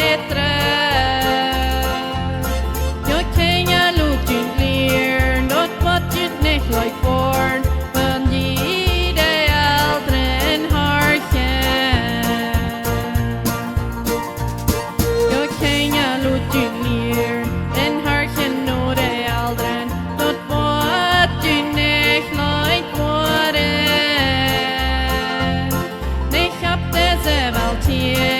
betre. Jag kan luk ut ler, nåt vad du neklar forn, men ge dig aldrig en harken. Jag kan luk ut ler, en harken når dig aldrig, nåt vad du neklar forn. Nej, kapte sig väl till